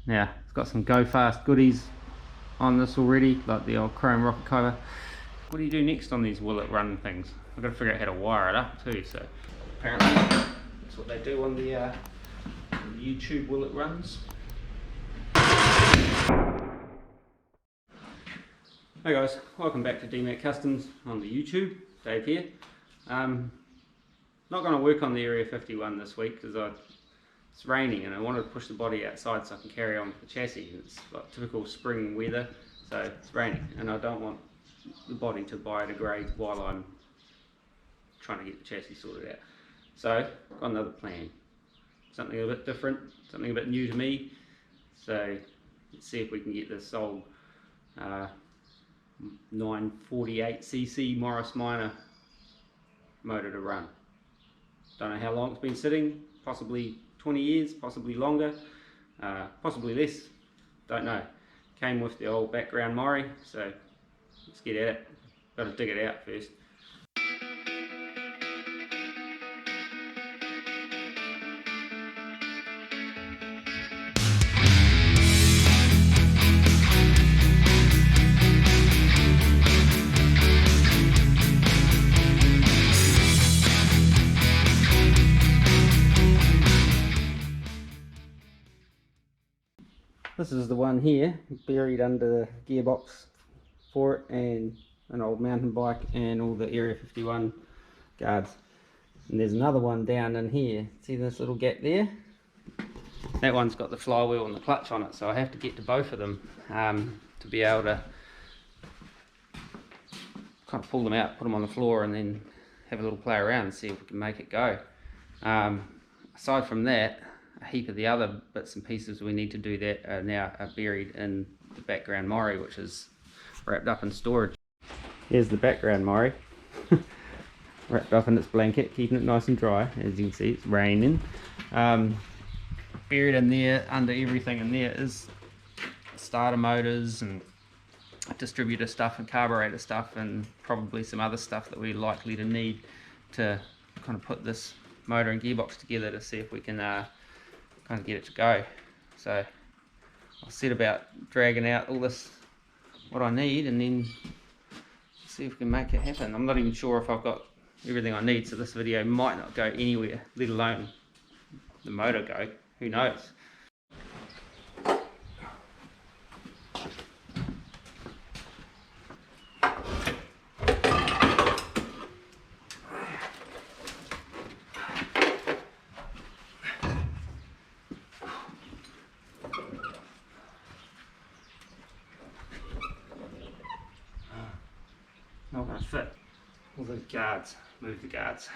Now it's got some go fast goodies on this already, like the old chrome rocket cover. What do you do next on these will it run things? I've got to figure out how to wire it up too, so apparently that's what they do on the YouTube will it runs. Hey guys, welcome back to DMAC Customs on the YouTube. Dave here. Not going to work on the Area 51 this week because it's raining and I wanted to push the body outside so I can carry on with the chassis. It's like typical spring weather, so it's raining and I don't want the body to biodegrade while I'm trying to get the chassis sorted out. So got another plan, something a bit different, something a bit new to me. So let's see if we can get this old 948cc Morris Minor motor to run. Don't know how long it's been sitting, possibly 20 years, possibly longer, possibly less, don't know. Came with the old background Mozzie, so let's get at it. Got to dig it out first. This is the one here, buried under the gearbox for it, and an old mountain bike and all the Area 51 guards. And there's another one down in here. See this little gap there? That one's got the flywheel and the clutch on it, so I have to get to both of them to be able to kind of pull them out, put them on the floor, and then have a little play around and see if we can make it go. Aside from that, a heap of the other bits and pieces we need to do that are now buried in the background Mozzie, which is wrapped up in storage. Here's the background Mozzie, wrapped up in its blanket, keeping it nice and dry. As you can see, it's raining. Buried in there, under everything in there, is starter motors and distributor stuff and carburetor stuff and probably some other stuff that we're likely to need to kind of put this motor and gearbox together to see if we can kind of get it to go. So I'll set about dragging out all this, what I need, and then see if we can make it happen. I'm not even sure if I've got everything I need, so this video might not go anywhere, let alone the motor go. Who knows? Not going to fit. All the guards, move the guards.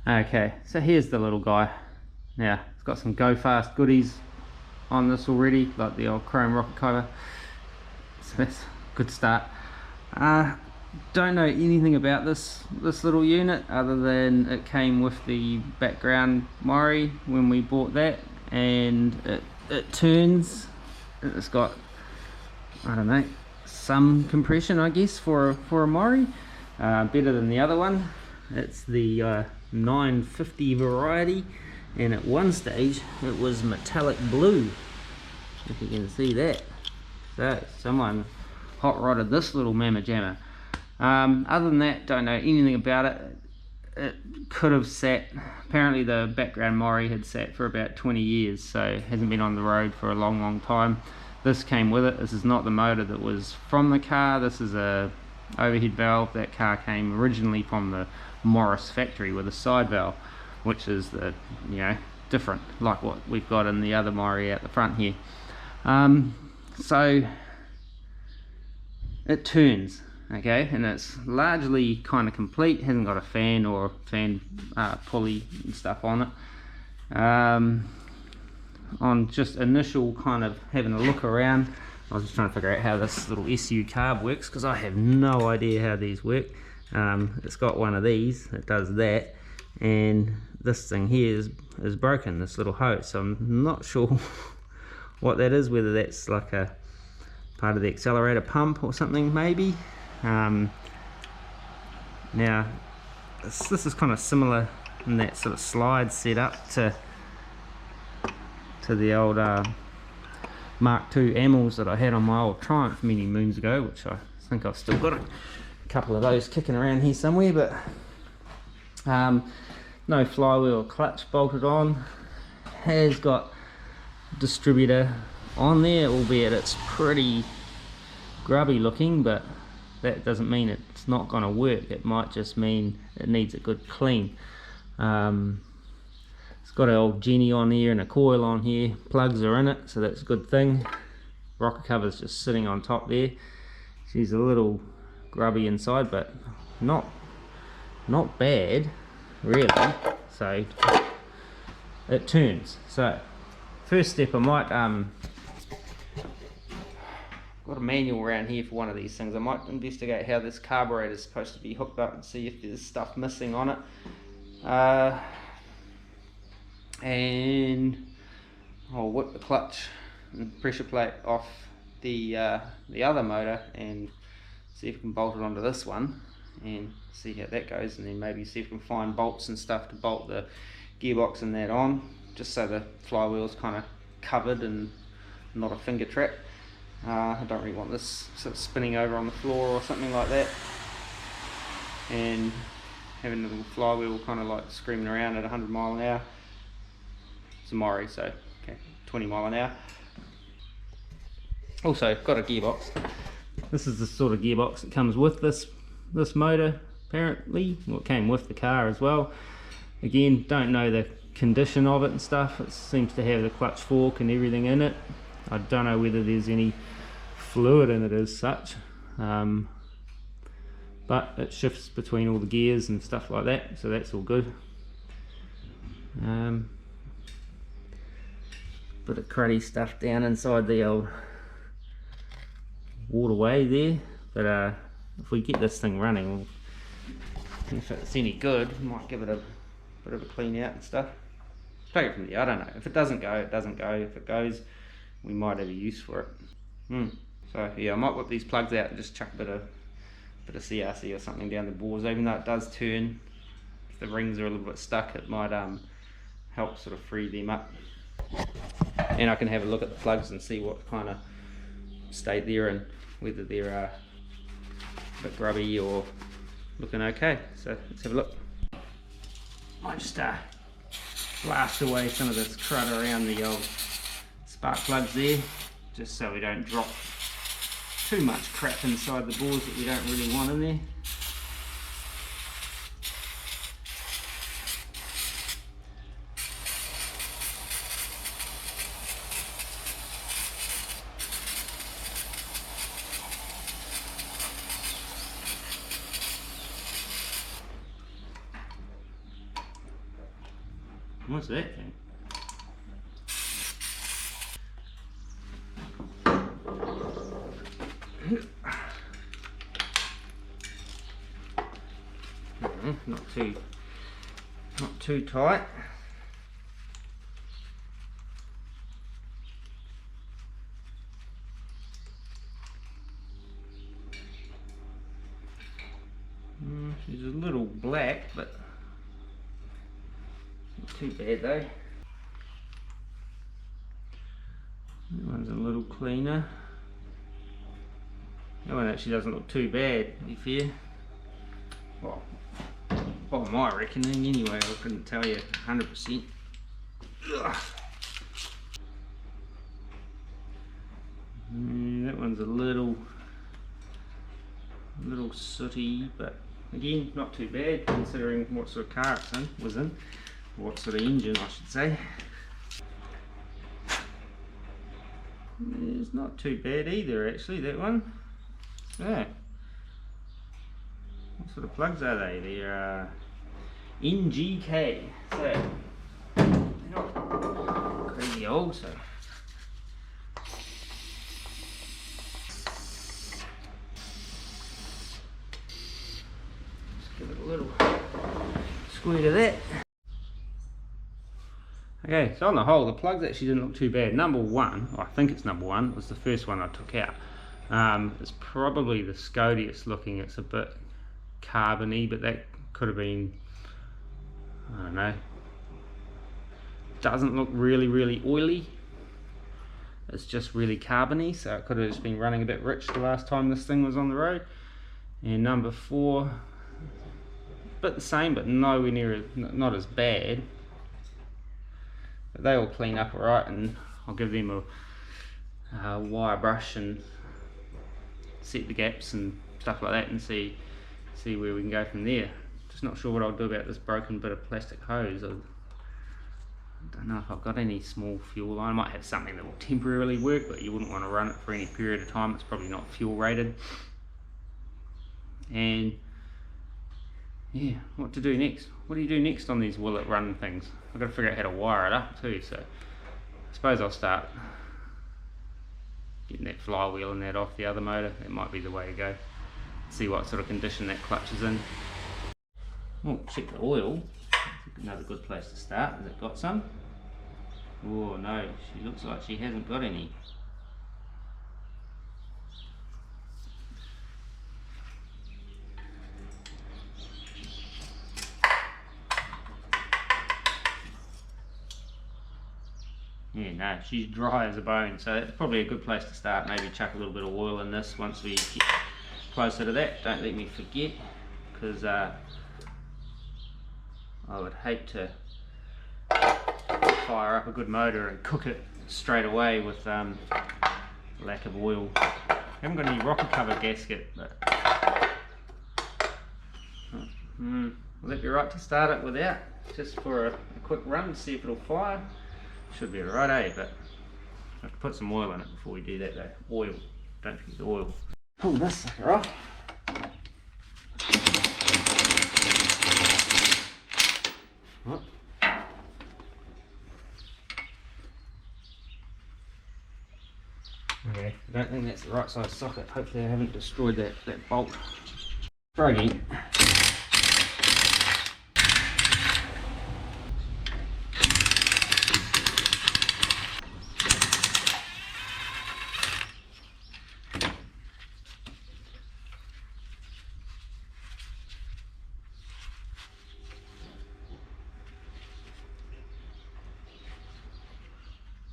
Okay, so here's the little guy. Now, it's got some go fast goodies on this already, like the old chrome rocket cover. So that's a good start. Don't know anything about this little unit other than it came with the background Mozzie when we bought that, and it turns. It's got, I don't know, some compression I guess for a Mozzie, better than the other one. It's the 950 variety, and at one stage it was metallic blue, if you can see that. So someone hot rodded this little mamma jamma. Other than that, don't know anything about it. It could have sat, apparently the background Mozzie had sat for about 20 years, so hasn't been on the road for a long time. This came with it. This is not the motor that was from the car. This is a overhead valve. That car came originally from the Morris factory with a side valve, which is the, you know, different, like what we've got in the other Mozzie out the front here. So it turns, okay, and it's largely kind of complete. Hasn't got a fan or fan pulley and stuff on it. On just initial kind of having a look around, I was just trying to figure out how this little SU carb works, because I have no idea how these work. It's got one of these that does that, and this thing here is broken, this little hose, so I'm not sure what that is, whether that's like a part of the accelerator pump or something maybe. Now this is kind of similar in that sort of slide setup to the old Mark II Amels that I had on my old Triumph many moons ago, which I think I've still got a couple of those kicking around here somewhere. But no flywheel or clutch bolted on. Has got distributor on there, albeit it's pretty grubby looking, but that doesn't mean it's not going to work. It might just mean it needs a good clean. It's got an old Jenny on here and a coil on here. Plugs are in it, so that's a good thing. Rocker cover's just sitting on top there. She's a little grubby inside, but not bad really. So it turns. So first step, I might got a manual around here for one of these things. I might investigate how this carburetor is supposed to be hooked up and see if there's stuff missing on it. And I'll whip the clutch and pressure plate off the other motor and see if we can bolt it onto this one and see how that goes, and then maybe see if we can find bolts and stuff to bolt the gearbox and that on, just so the flywheel's kind of covered and not a finger trap. I don't really want this sort of spinning over on the floor or something like that, and having the little flywheel kind of like screaming around at 100 mile an hour. It's a Mori, so okay, 20 mile an hour. Also got a gearbox. This is the sort of gearbox that comes with this motor, apparently. Well, it came with the car as well. Again, don't know the condition of it and stuff. It seems to have the clutch fork and everything in it. I don't know whether there's any fluid in it as such, but it shifts between all the gears and stuff like that, so that's all good. Bit of cruddy stuff down inside the old waterway there, but if we get this thing running, if it's any good, we might give it a bit of a clean out and stuff. Take it from there. I don't know. If it doesn't go, it doesn't go. If it goes, we might have a use for it. So yeah, I might whip these plugs out and just chuck a bit of CRC or something down the bores, even though it does turn. If the rings are a little bit stuck, it might help sort of free them up. And I can have a look at the plugs and see what kind of state they're in, whether they're a bit grubby or looking okay. So let's have a look. Might just blast away some of this crud around the old spark plugs there, just so we don't drop too much crap inside the bores that we don't really want in there. What's that thing? Not too tight. She's a little black, but not too bad though. That one's a little cleaner. That one actually doesn't look too bad, to be fair. Well, by my reckoning anyway, I couldn't tell you 100%. That one's a little sooty, but again, not too bad considering what sort of car it was in, what sort of engine I should say. It's not too bad either actually, that one. So, what sort of plugs are they? They're NGK, so they're not crazy old, so just give it a little squirt of that. Okay, so on the whole, the plugs actually didn't look too bad. Number one, I think it's number one, was the first one I took out. It's probably the scodiest looking. It's a bit carbony, but that could have been, I don't know. Doesn't look really oily. It's just really carbony, so it could have just been running a bit rich the last time this thing was on the road. And number four, a bit the same, but nowhere near, not as bad. But they all clean up alright, and I'll give them a wire brush and set the gaps and stuff like that, and see where we can go from there. Just not sure what I'll do about this broken bit of plastic hose. I don't know if I've got any small fuel line. I might have something that will temporarily work, but you wouldn't want to run it for any period of time. It's probably not fuel rated. And yeah, what to do next? What do you do next on these will it run things? I've got to figure out how to wire it up too, so I suppose I'll start getting that flywheel and that off the other motor. That might be the way to go. See what sort of condition that clutch is in. Oh, check the oil. That's another good place to start. Has it got some? Oh no, she looks like she hasn't got any. Yeah, no, she's dry as a bone, so that's probably a good place to start. Maybe chuck a little bit of oil in this once we get closer to that. Don't let me forget, because I would hate to fire up a good motor and cook it straight away with lack of oil. I haven't got any rocker cover gasket, but will that be right to start it without, just for a quick run, see if it'll fire? Should be alright, eh? But I have to put some oil in it before we do that though. Oil, don't forget the oil. Pull this sucker off. What? Okay, I don't think that's the right size socket. Hopefully I haven't destroyed that bolt. Try again.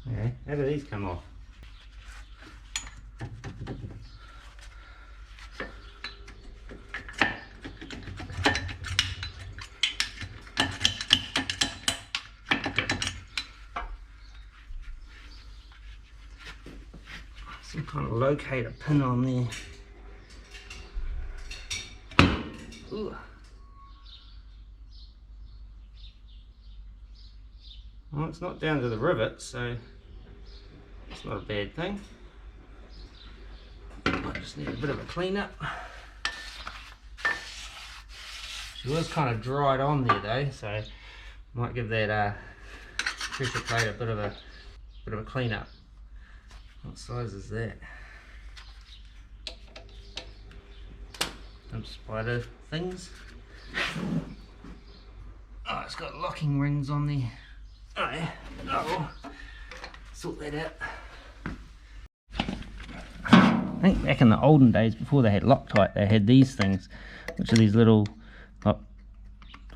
Okay, how do these come off? Some kind of locator pin on there. Ooh. Well, it's not down to the rivet, so it's not a bad thing. I just need a bit of a clean up. She was kind of dried on there though, so might give that pressure plate a bit of a clean up. What size is that? Some spider things. Oh, it's got locking rings on there. Oh yeah. Oh, sort that out. I think back in the olden days, before they had Loctite, they had these things, which are these little, like,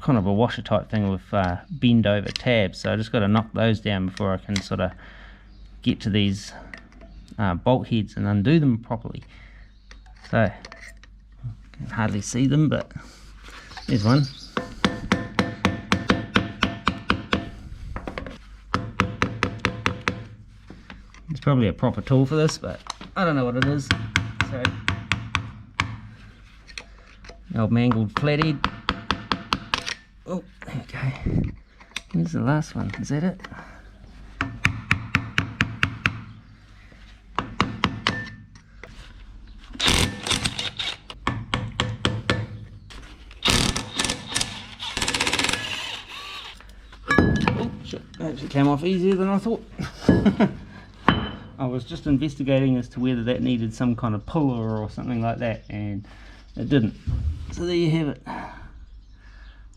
kind of a washer type thing with bend over tabs. So I just got to knock those down before I can sort of get to these bolt heads and undo them properly. So I can hardly see them, but there's one. It's probably a proper tool for this, but I don't know what it is. So, the old mangled flathead. Oh, okay. Where's the last one? Is that it? Oh, shit. That actually came off easier than I thought. I was just investigating as to whether that needed some kind of puller or something like that, and it didn't. So there you have it.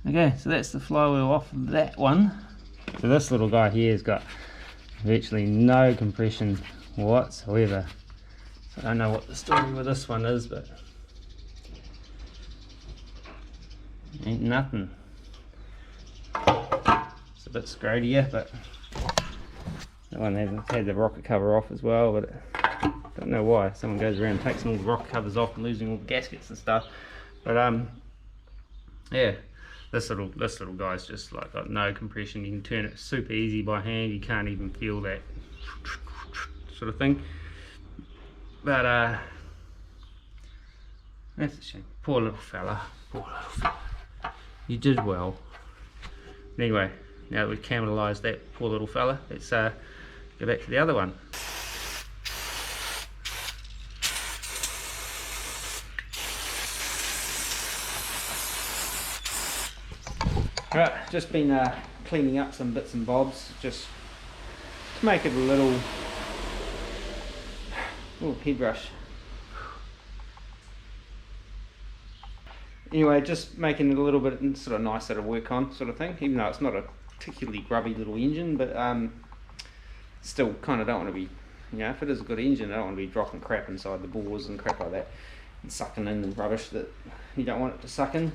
Okay, so that's the flywheel off of that one. So this little guy here has got virtually no compression whatsoever. So I don't know what the story with this one is, but ain't nothing. It's a bit scrotier, but that one hasn't had the rocket cover off as well, but I don't know why. Someone goes around and takes all the rocket covers off and losing all the gaskets and stuff. But yeah, this little guy's just like got no compression. You can turn it super easy by hand. You can't even feel that sort of thing. But that's a shame. Poor little fella. Poor little fella. You did well. Anyway, now that we've cannibalised that poor little fella, let's go back to the other one. Right, just been cleaning up some bits and bobs, just to make it a little. Oh, head brush. Anyway, just making it a little bit sort of nicer to work on, sort of thing. Even though it's not a particularly grubby little engine, but still kind of don't want to be, you know, if it is a good engine, I don't want to be dropping crap inside the bores and crap like that, and sucking in the rubbish that you don't want it to suck in.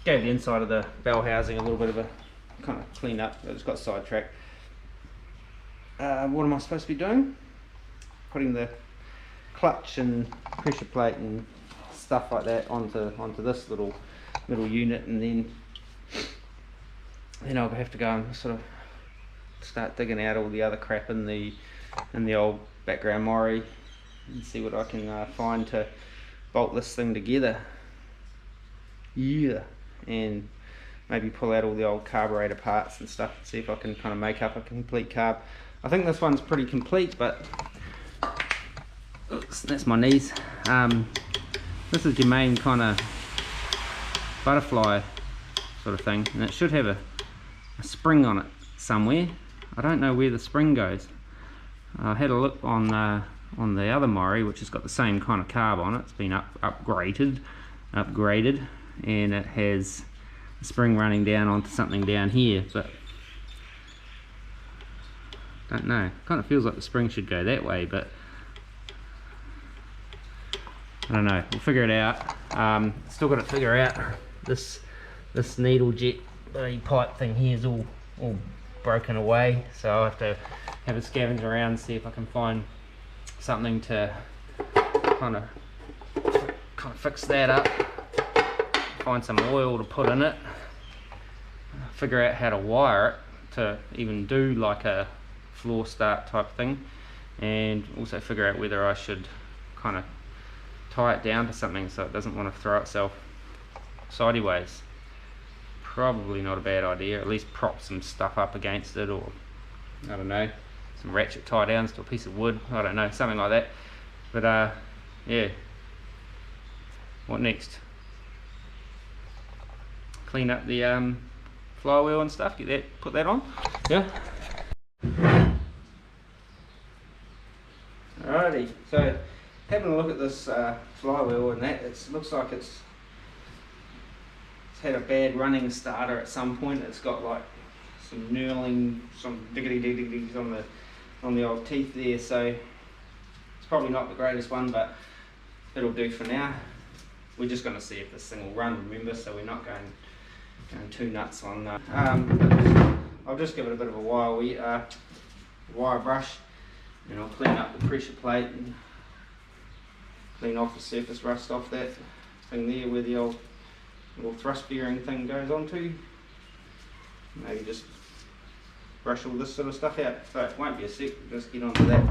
Gave the inside of the bell housing a little bit of a kind of clean up. I just got sidetracked. What am I supposed to be doing? Putting the clutch and pressure plate and stuff like that onto this little unit, and then I'll have to go and sort of start digging out all the other crap in the old background Mori and see what I can find to bolt this thing together. Yeah. And maybe pull out all the old carburetor parts and stuff, see if I can kind of make up a complete carb. I think this one's pretty complete, but oops, that's my knees. This is your main kind of butterfly sort of thing, and it should have a spring on it somewhere. I don't know where the spring goes. I had a look on the other Mori, which has got the same kind of carb on it. It's been upgraded, and it has a spring running down onto something down here, but don't know. Kind of feels like the spring should go that way, but I don't know. We'll figure it out. Still got to figure out this needle jet pipe thing here is all broken away, so I'll have to have a scavenge around and see if I can find something to kind of fix that up. Find some oil to put in it, figure out how to wire it to even do like a floor start type thing, and also figure out whether I should kind of tie it down to something so it doesn't want to throw itself sideways. Probably not a bad idea. At least prop some stuff up against it, or I don't know, some ratchet tie downs to a piece of wood, I don't know, something like that. But yeah, what next? Clean up the flywheel and stuff, put that on. Yeah. Alrighty, so having a look at this flywheel and that, it looks like it's had a bad running starter at some point. It's got like some knurling, some diggity on the old teeth there, so it's probably not the greatest one, but it'll do for now. We're just going to see if this thing will run, remember, so we're not going too nuts on I'll just give it a bit of a wire brush, and I'll clean up the pressure plate and clean off the surface rust off that thing there where the old little thrust bearing thing goes onto. Maybe just brush all this sort of stuff out, so it won't be a sec, we'll just get onto that.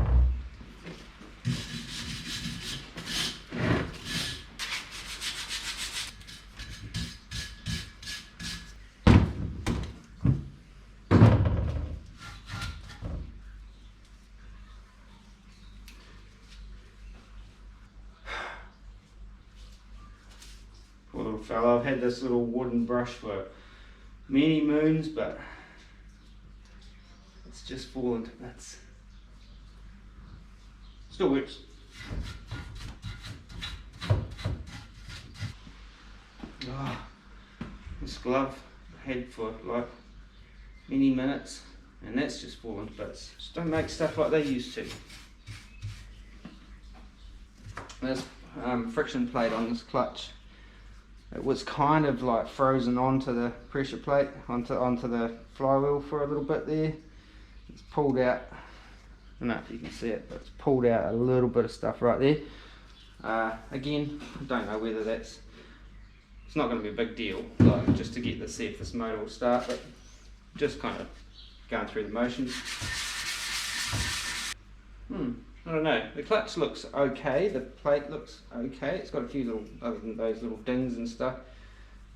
Poor little fellow. I've had this little wooden brush for many moons, but it's just fallen to bits. Still works. Oh, this glove I had for like many minutes, and that's just fallen to bits. Just don't make stuff like they used to. This friction plate on this clutch, it was kind of like frozen onto the pressure plate, onto the flywheel for a little bit there. It's pulled out, I don't know if you can see it, but it's pulled out a little bit of stuff right there. Again, I don't know whether it's not going to be a big deal, like just to get the surface motor will start, but just kind of going through the motions. I don't know, the clutch looks okay, the plate looks okay, it's got a few little, other than those little dings and stuff,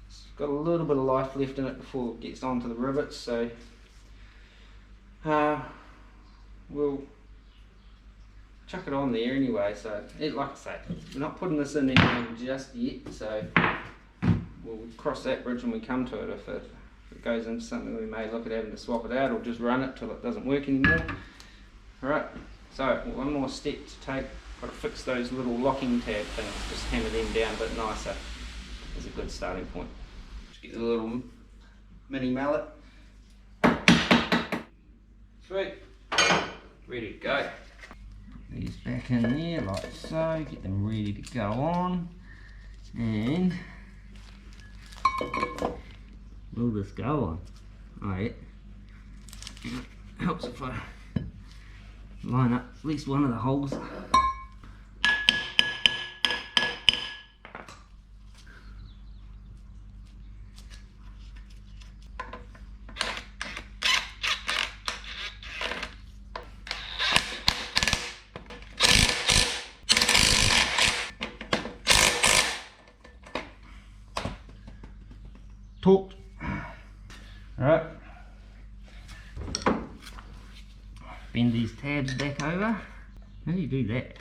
it's got a little bit of life left in it before it gets onto the rivets, so we'll chuck it on there anyway. So like I say, we're not putting this in anything just yet, so we'll cross that bridge when we come to it. If it goes into something, we may look at having to swap it out or just run it till it doesn't work anymore. Alright, so one more step to take. Got to fix those little locking tab things, just hammer them down a bit nicer. Is a good starting point. Just get the little mini mallet. Sweet, ready to go. Put these back in there like so, get them ready to go on, and will this go on? Alright, helps if I line up at least one of the holes. Torqued. Alright. Bend these tabs back over. How do you do that?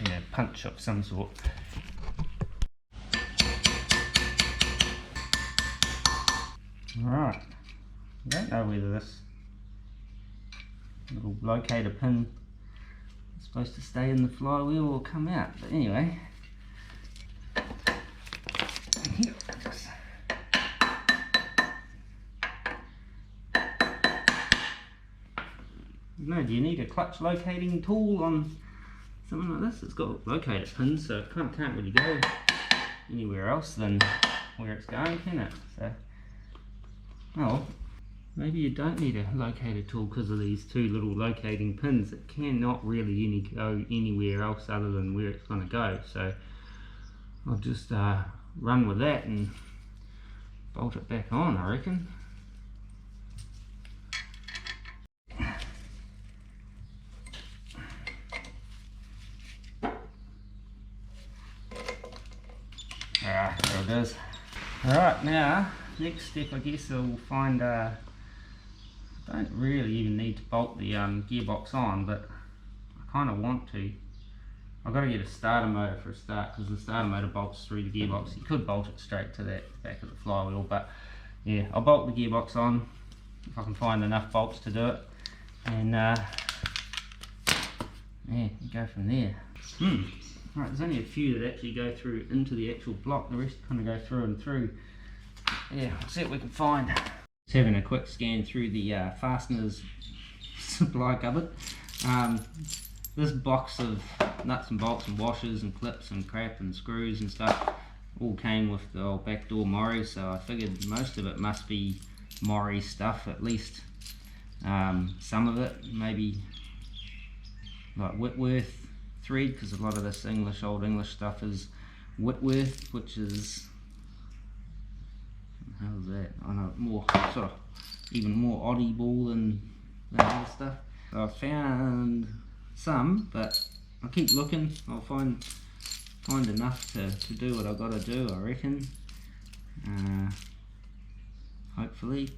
Yeah, punch of some sort. Alright. I don't know whether this little locator pin is supposed to stay in the flywheel or come out, but anyway. No, do you need a clutch locating tool on something like this? It's got locator pins, so it can't really go anywhere else than where it's going, can it? So, oh, maybe you don't need a locator tool because of these two little locating pins. It cannot really go anywhere else other than where it's going to go. So I'll just run with that and bolt it back on, I reckon. There it is. Alright, now next step I guess I'll find I don't really even need to bolt the gearbox on, but I kind of want to. I've got to get a starter motor for a start, because the starter motor bolts through the gearbox. You could bolt it straight to that back of the flywheel, but yeah, I'll bolt the gearbox on if I can find enough bolts to do it, and yeah, go from there. Right, there's only a few that actually go through into the actual block, the rest kind of go through and through. Yeah, we'll see what we can find. Just having a quick scan through the fasteners supply cupboard. This box of nuts and bolts and washers and clips and crap and screws and stuff all came with the old backdoor Mori, so I figured most of it must be Mori stuff, at least some of it, maybe like Whitworth thread, because a lot of this old English stuff is Whitworth, which is, how's that? I know, more sort of even more audible than that other stuff. So I found some, but I'll keep looking. I'll find enough to do what I've got to do, I reckon. Hopefully.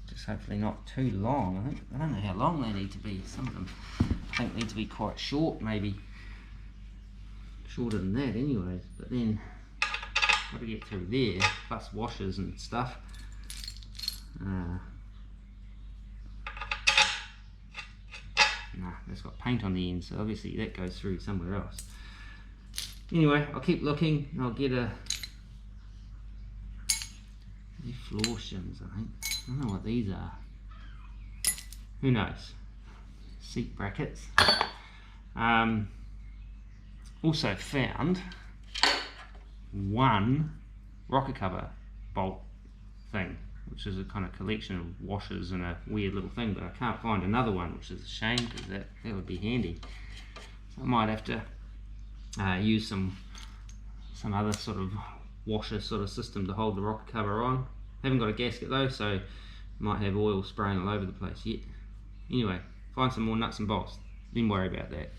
Just hopefully not too long. I don't know how long they need to be. Some of them I think need to be quite short, maybe shorter than that anyways, but then got to get through there, plus washers and stuff. Nah, that's got paint on the end, so obviously that goes through somewhere else. Anyway, I'll keep looking and I'll get these floor shims, I think. I don't know what these are. Who knows? Seat brackets. Also found one rocker cover bolt thing, which is a kind of collection of washers and a weird little thing, but I can't find another one, which is a shame because that would be handy. So I might have to use some other sort of washer sort of system to hold the rocker cover on. Haven't got a gasket though, so might have oil spraying all over the place yet. Anyway, find some more nuts and bolts, then worry about that.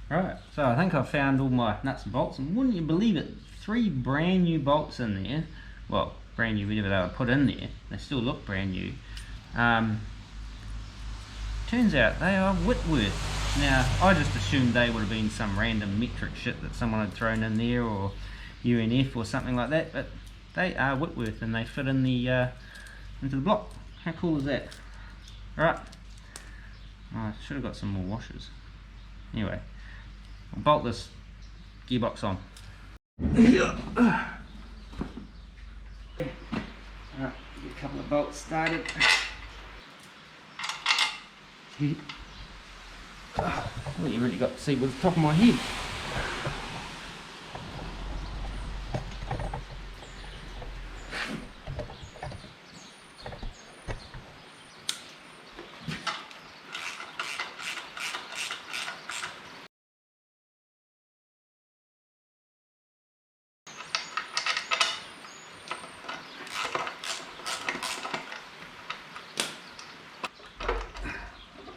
Right, so I think I've found all my nuts and bolts, and wouldn't you believe it, 3 brand new bolts in there. Well, brand new whenever they were put in there, they still look brand new. Turns out they are Whitworth. Now, I just assumed they would have been some random metric shit that someone had thrown in there, or UNF or something like that, but they are Whitworth and they fit in the into the block. How cool is that? Alright, I should have got some more washers. Anyway, I'll bolt this gearbox on. Alright, get a couple of bolts started. Well, you really got to see with the top of my head.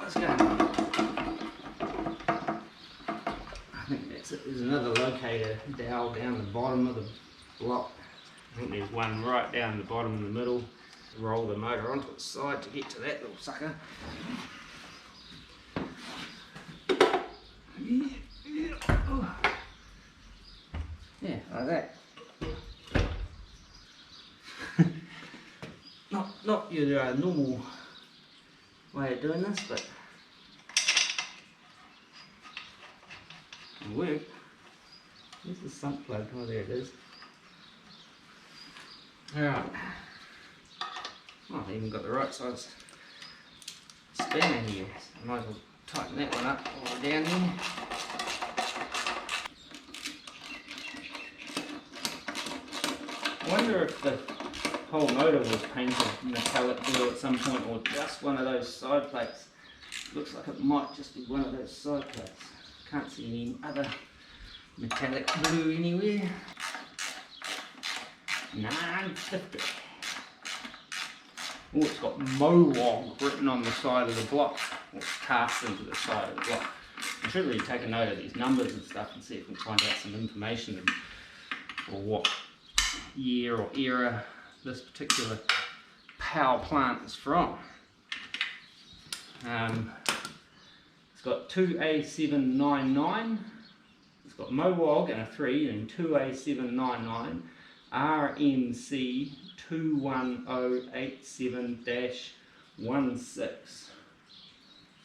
Let's go. I think that's it. There's another locator dowel down the bottom of the block. I think there's one right down the bottom in the middle. Roll the motor onto its side to get to that little sucker. Yeah, like that. Not your normal way of doing this, but it'll work. Where's the sump plug? Oh, there it is. Alright. Oh, I've even got the right size spanner here. So I might as well tighten that one up all the way down here. I wonder if the whole motor was painted metallic blue at some point, or just one of those side plates. Looks like it might just be one of those side plates. Can't see any other metallic blue anywhere. 950. Oh, it's got Mowog written on the side of the block, or it's cast into the side of the block. I should really take a note of these numbers and stuff and see if we can find out some information or what year or era this particular power plant is from. It's got 2A799, it's got Mowog and a 3 and 2A799, RMC 21087-16.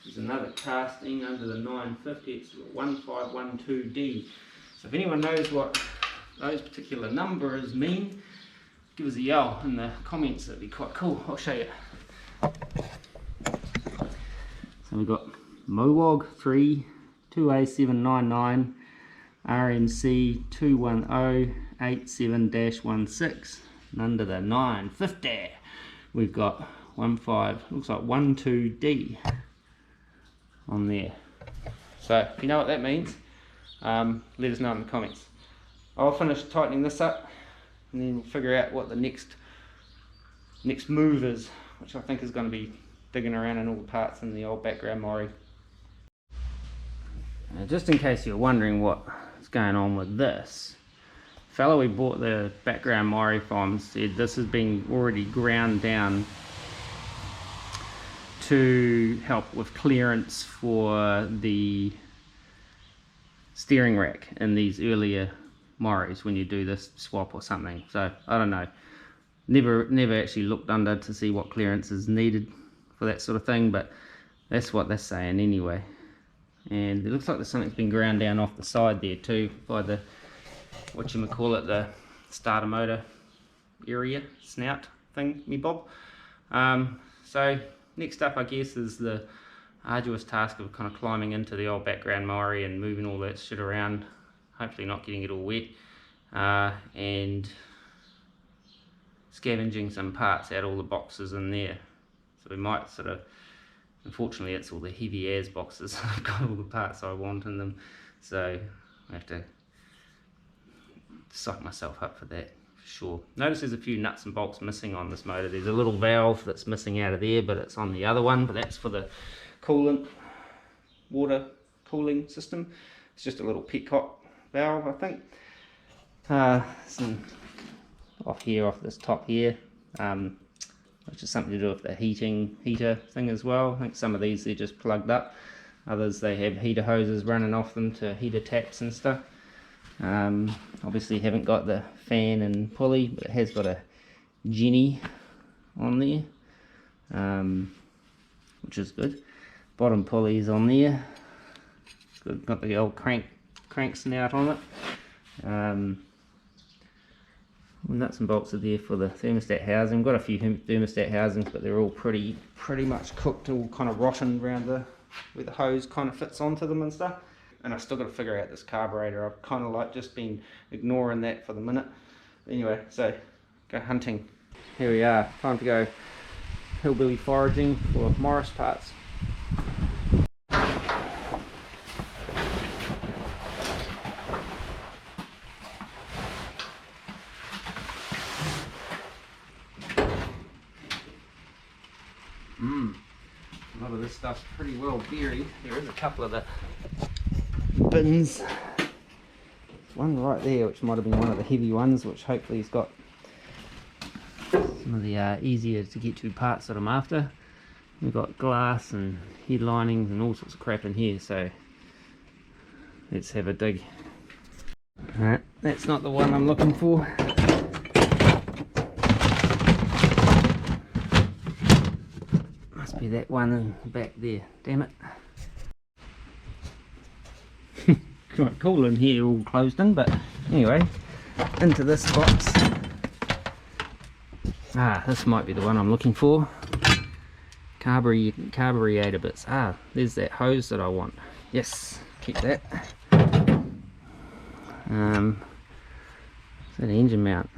There's another casting under the 950, it's 1512D. So if anyone knows what those particular numbers mean, give us a yell in the comments, that'd be quite cool. I'll show you. So we've got Mowog 3, 2A799, RMC 21087-16, and under the 950 we've got 15, looks like 12D on there. So if you know what that means, let us know in the comments. I'll finish tightening this up and then we'll figure out what the next move is, which I think is going to be digging around in all the parts in the old background Mozzie. Just in case you're wondering what's going on with this, the fellow we bought the background Mozzie from said this has been already ground down to help with clearance for the steering rack in these earlier Mozzies when you do this swap or something. So I don't know, never actually looked under to see what clearance is needed for that sort of thing, but That's what they're saying anyway. And it looks like there's something's been ground down off the side there too by the, whatchamacallit, the starter motor area, snout thing, me bob. So next up I guess is the arduous task of kind of climbing into the old background Maori and moving all that shit around, hopefully not getting it all wet, and scavenging some parts out all the boxes in there. So we might sort of, unfortunately it's all the heavy as boxes, I've got all the parts I want in them, so I have to psych myself up for that. Sure. Notice there's a few nuts and bolts missing on this motor. There's a little valve that's missing out of there, but it's on the other one, but that's for the coolant, water cooling system. It's just a little petcock valve, I think. Some off here, off this top here, which is something to do with the heater thing as well. I think some of these they're just plugged up. Others they have heater hoses running off them to heater taps and stuff. Obviously haven't got the fan and pulley, but it has got a Jenny on there, which is good. Bottom pulley's on there. It's got the old crank snout on it. Nuts and bolts are there for the thermostat housing. Got a few thermostat housings, but they're all pretty much cooked, all kind of rotten around where the hose kind of fits onto them and stuff. And I've still got to figure out this carburetor. I've kind of like just been ignoring that for the minute. Anyway, so go hunting. Here we are, time to go hillbilly foraging for Morris parts. A lot of this stuff's pretty well buried. There is a couple of the bins. One right there which might have been one of the heavy ones, which hopefully has got some of the easier to get to parts that I'm after. We've got glass and head linings and all sorts of crap in here, so let's have a dig. Alright, that's not the one I'm looking for. Must be that one in the back there, damn it. Quite cool in here, all closed in, but anyway, into this box. This might be the one I'm looking for. Carburetor bits. There's that hose that I want. Yes, keep that. Is that an engine mount?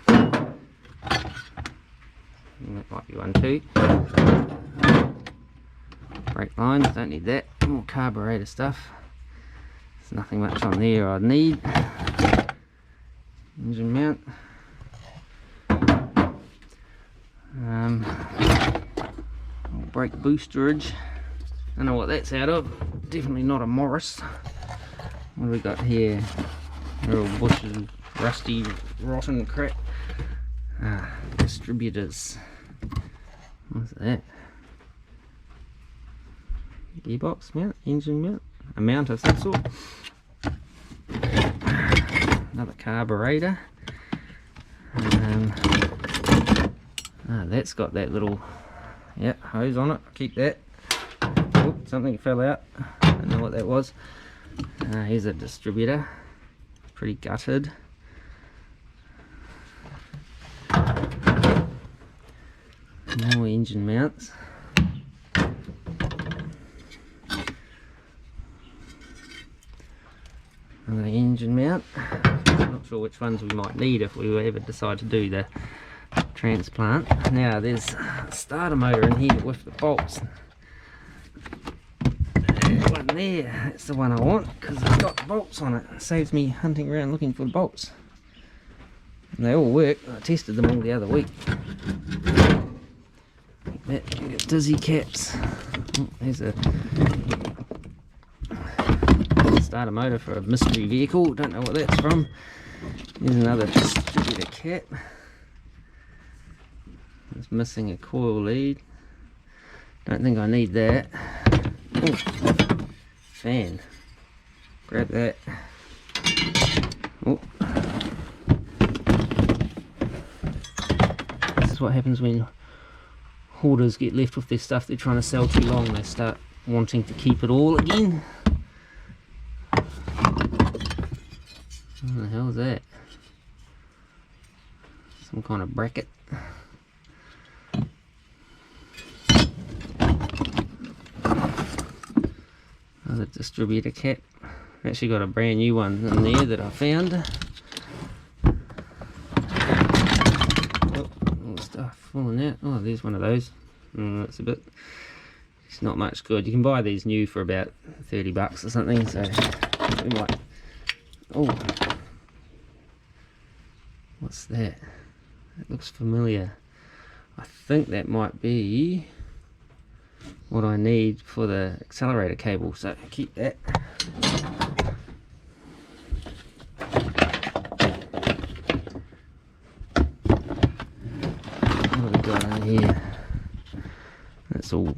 That might be one too. Brake lines, don't need that. More carburetor stuff. There's nothing much on there I'd need. Engine mount. Brake boosterage. Don't know what that's out of. Definitely not a Morris. What do we got here? Little bushes, rusty, rotten crap. Distributors. What's that? Gearbox mount, engine mount, a mount of some sort. Another carburetor. That's got that little hose on it. Keep that. Oh, something fell out. Don't know what that was. Here's a distributor. Pretty gutted. More engine mounts. Another engine mount. Not sure which ones we might need if we ever decide to do the transplant. Now there's a starter motor in here with the bolts. That one there, that's the one I want because it's got bolts on it. It saves me hunting around looking for the bolts. And they all work. I tested them all the other week. Like that, you get dizzy caps. Oh, there's a starter motor for a mystery vehicle. Don't know what that's from. Here's another distributor cap. It's missing a coil lead. Don't think I need that. Ooh. Fan. Grab that. Oh. This is what happens when hoarders get left with their stuff they're trying to sell too long, they start wanting to keep it all again. What the hell is that? Some kind of bracket. Another distributor cap. Actually got a brand new one in there that I found. Oh, all the stuff falling out. Oh, there's one of those. Oh, that's a bit, it's not much good. You can buy these new for about 30 bucks or something, so we might. Oh, what's that? That looks familiar. I think that might be what I need for the accelerator cable, so keep that. What have we got in here? That's all.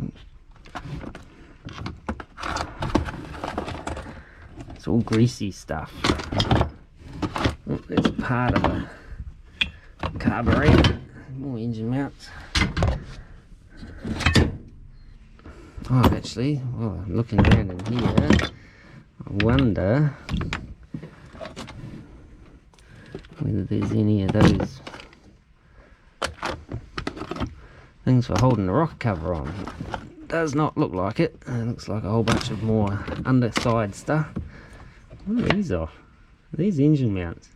It's all greasy stuff. Oh, that's part of a carburetor. More engine mounts. Oh, actually, well, I'm looking around in here. I wonder whether there's any of those things for holding the rocker cover on. Does not look like it. It looks like a whole bunch of more underside stuff. What are these off? Are these engine mounts?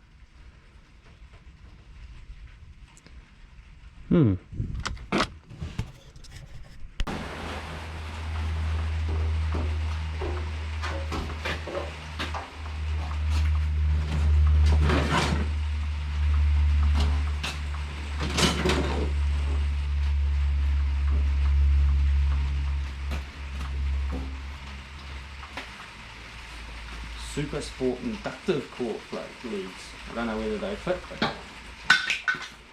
Super Sport inductive court plate leads. I don't know whether they fit, but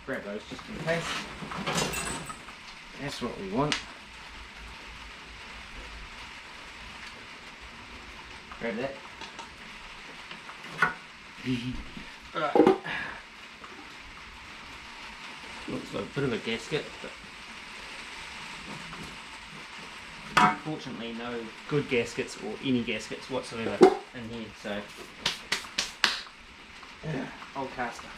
grab those just in case. That's what we want. Grab that. Right. Looks like a bit of a gasket, but unfortunately no good gaskets or any gaskets whatsoever in here, so yeah, old caster.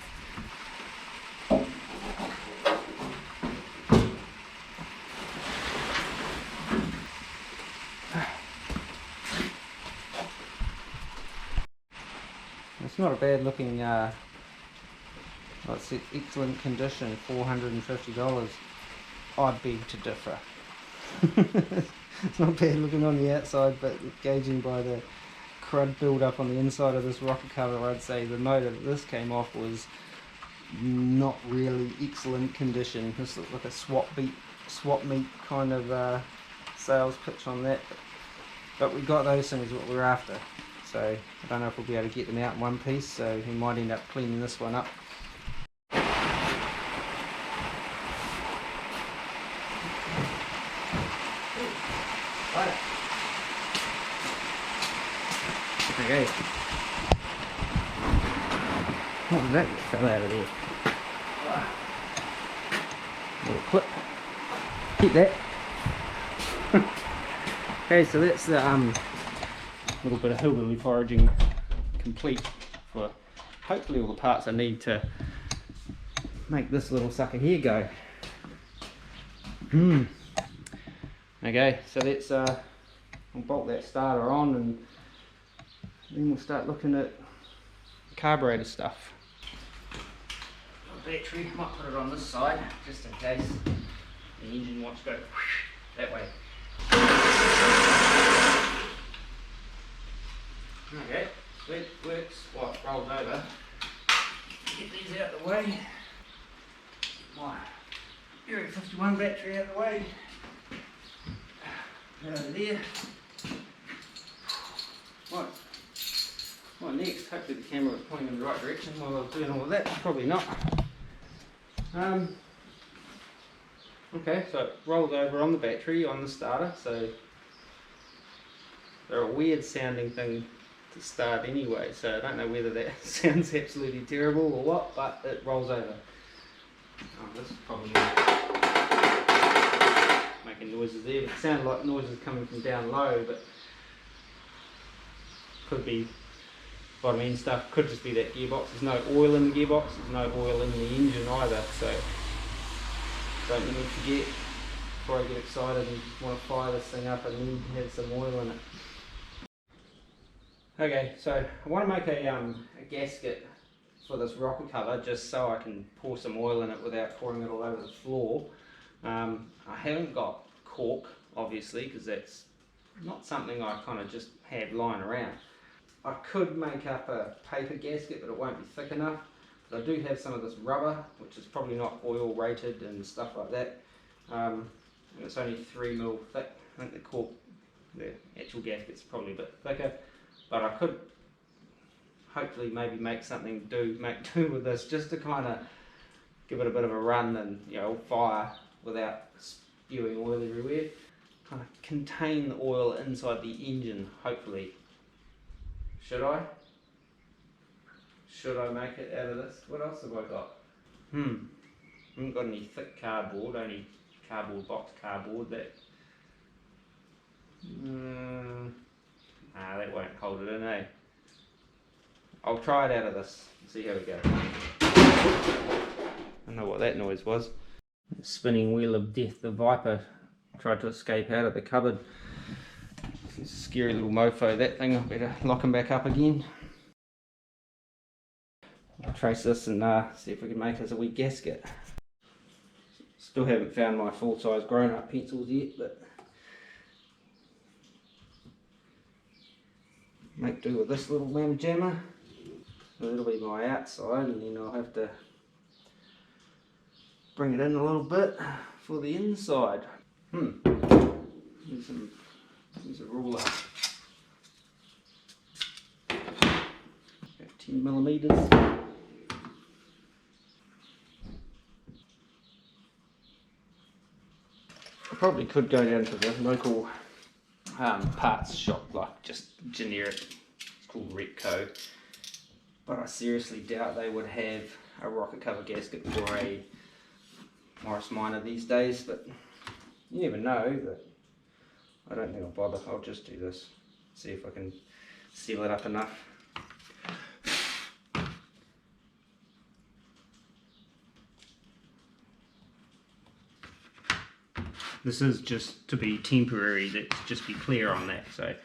It's not a bad looking, it's in excellent condition, $450. I'd beg to differ. It's not bad looking on the outside, but gauging by the crud build up on the inside of this rocker cover, I'd say the motor that this came off was not really excellent condition. This looks like a swap meet kind of sales pitch on that, but we got those things what we're after, so I don't know if we'll be able to get them out in one piece, so we might end up cleaning this one up. Okay. What was that that fell out of there? Little clip. Keep that. Okay, so that's the little bit of hillbilly foraging complete for hopefully all the parts I need to make this little sucker here go. Okay, so let's we'll bolt that starter on and then we'll start looking at carburetor stuff. Battery, might put it on this side just in case the engine wants to go that way. Okay, sweet, works. Well, it rolls over. Get these out of the way. My Area 51 battery out of the way. Out of there. Right. What next? Hopefully the camera was pointing in the right direction while I was doing all of that. Probably not. Okay, so it rolls over on the battery, on the starter, so they're a weird sounding thing to start anyway, so I don't know whether that sounds absolutely terrible or what, but it rolls over. Oh, this is probably making noises there, but it sounded like noises coming from down low, but could be bottom end stuff, could just be that gearbox. There's no oil in the gearbox, there's no oil in the engine either, so don't let me forget before I get excited and want to fire this thing up and then have some oil in it. Okay, so I want to make a gasket for this rocker cover just so I can pour some oil in it without pouring it all over the floor. I haven't got cork, obviously, because that's not something I kind of just have lying around. I could make up a paper gasket, but it won't be thick enough. But I do have some of this rubber, which is probably not oil rated and stuff like that. And it's only 3mm thick. I think the cork, the actual gasket's probably a bit thicker. But I could hopefully maybe make do with this, just to kind of give it a bit of a run and, you know, fire without spewing oil everywhere. Kind of contain the oil inside the engine, hopefully. Should I make it out of this? What else have I got? I haven't got any thick cardboard, only cardboard box cardboard. That that won't hold it in, eh? I'll try it out of this, see how we go. I don't know what that noise was. The spinning wheel of death, the Viper tried to escape out of the cupboard. It's a scary little mofo, that thing. I better lock him back up again. I'll trace this and see if we can make us a wee gasket. Still haven't found my full-size grown-up pencils yet, but make do with this little lamb jammer. So that'll be my outside, and then I'll have to bring it in a little bit for the inside. Here's a ruler. 10mm. I probably could go down to the local parts shop, like just generic, it's called Repco, but I seriously doubt they would have a rocket cover gasket for a Morris Minor these days, but you never know. But I don't think I'll bother. I'll just do this, see if I can seal it up enough. This is just to be temporary, let's just be clear on that. So I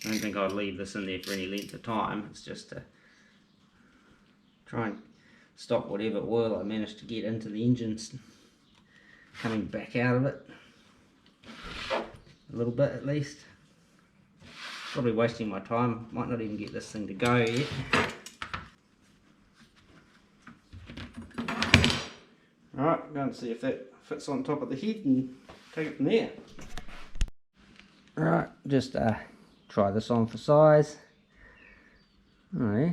don't think I'd leave this in there for any length of time. It's just to try and stop whatever oil I managed to get into the engines coming back out of it. A little bit at least. Probably wasting my time, might not even get this thing to go yet. Alright, go and see if that fits on top of the head and take it from there. Alright, just try this on for size. Oh yeah,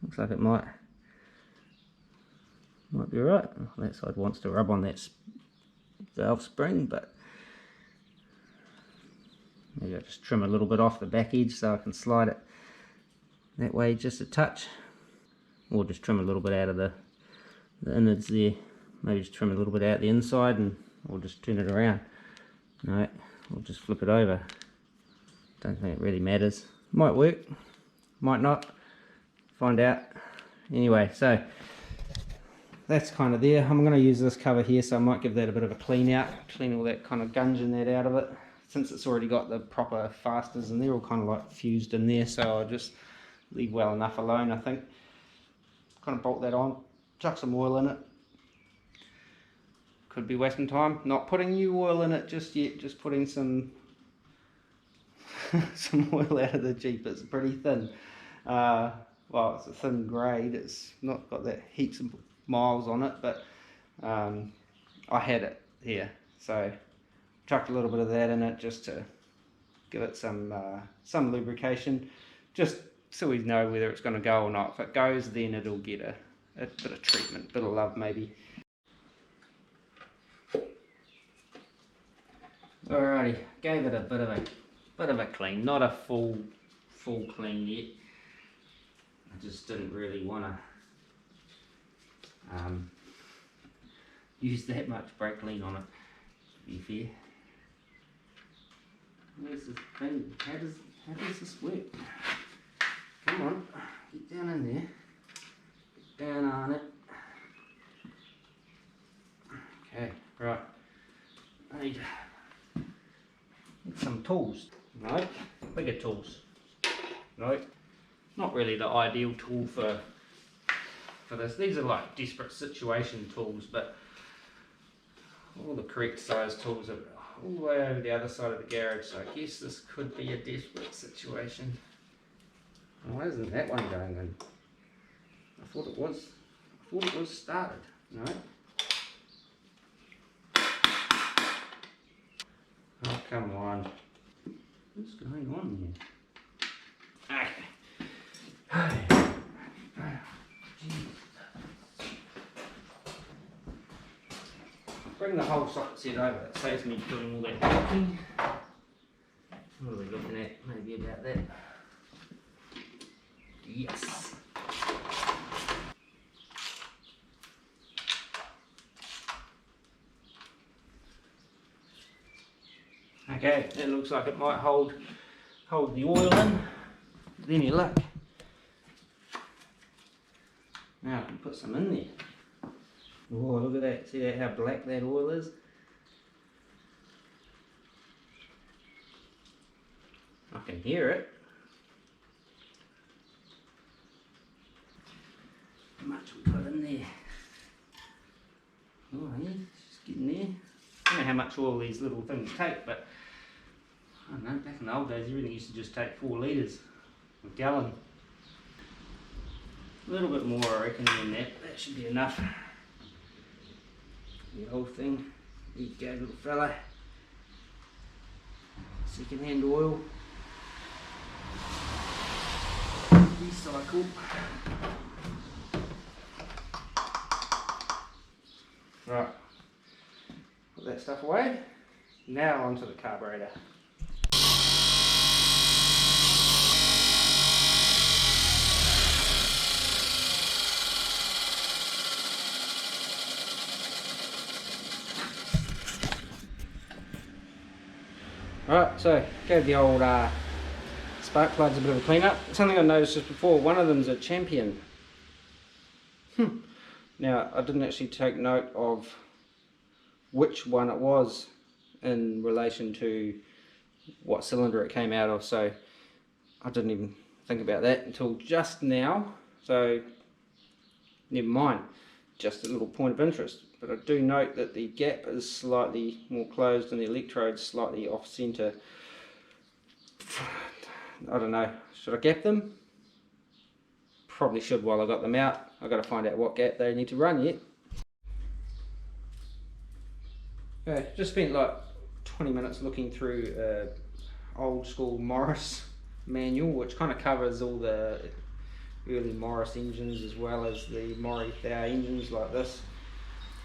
looks like it might be right. That side wants to rub on that valve spring, but maybe I'll just trim a little bit off the back edge so I can slide it that way just a touch, or just trim a little bit out of the innards there. Maybe just trim a little bit out the inside, and or just turn it around. No, we'll just flip it over. Don't think it really matters. Might work, might not. Find out. Anyway, so that's kind of there. I'm going to use this cover here, so I might give that a bit of a clean out, clean all that kind of gunge in that out of it. Since it's already got the proper fasters and they're all kind of like fused in there, so I'll just leave well enough alone, I think. Kind of bolt that on, chuck some oil in it. Could be wasting time. Not putting new oil in it just yet, just putting some some oil out of the Jeep. It's pretty thin. Well, it's a thin grade, it's not got that heaps of miles on it, but I had it here, so chucked a little bit of that in it just to give it some lubrication, just so we know whether it's going to go or not. If it goes, then it'll get a bit of treatment, bit of love maybe. Alrighty, gave it a bit of a clean, not a full clean yet. I just didn't really want to use that much brake clean on it, to be fair. Where's this thing? How does this work? Come on, get down in there. Get down on it. Okay, right. I need some tools. No, bigger tools. No, not really the ideal tool for this. These are like desperate situation tools, but all the correct size tools are all the way over the other side of the garage, so I guess this could be a desperate situation. Why isn't that one going in? I thought it was started. No. Oh, come on. What's going on here? Okay. Bring the whole socket set over, it saves me doing all that walking. What are we looking at? Maybe about that. Yes. Okay, that looks like it might hold the oil in. With any luck. Now I can put some in there. Oh, look at that. See that, how black that oil is? I can hear it. How much we put in there? Oh, yeah, it's just getting there. I don't know how much oil these little things take, but I don't know, back in the old days everything used to just take 4 litres, a gallon. A little bit more I reckon than that, that should be enough. The whole thing. There you go, little fella. Second hand oil. Recycle. Right. Put that stuff away. Now onto the carburetor. Alright, so gave the old spark plugs a bit of a clean up. Something I noticed just before, one of them's a Champion. Now, I didn't actually take note of which one it was in relation to what cylinder it came out of, so I didn't even think about that until just now, so never mind, just a little point of interest. But I do note that the gap is slightly more closed and the electrode's slightly off centre. I don't know, should I gap them? Probably should while I got them out. I've got to find out what gap they need to run yet. Okay, just spent like 20 minutes looking through old school Morris manual, which kind of covers all the early Morris engines as well as the Mori Thau engines like this,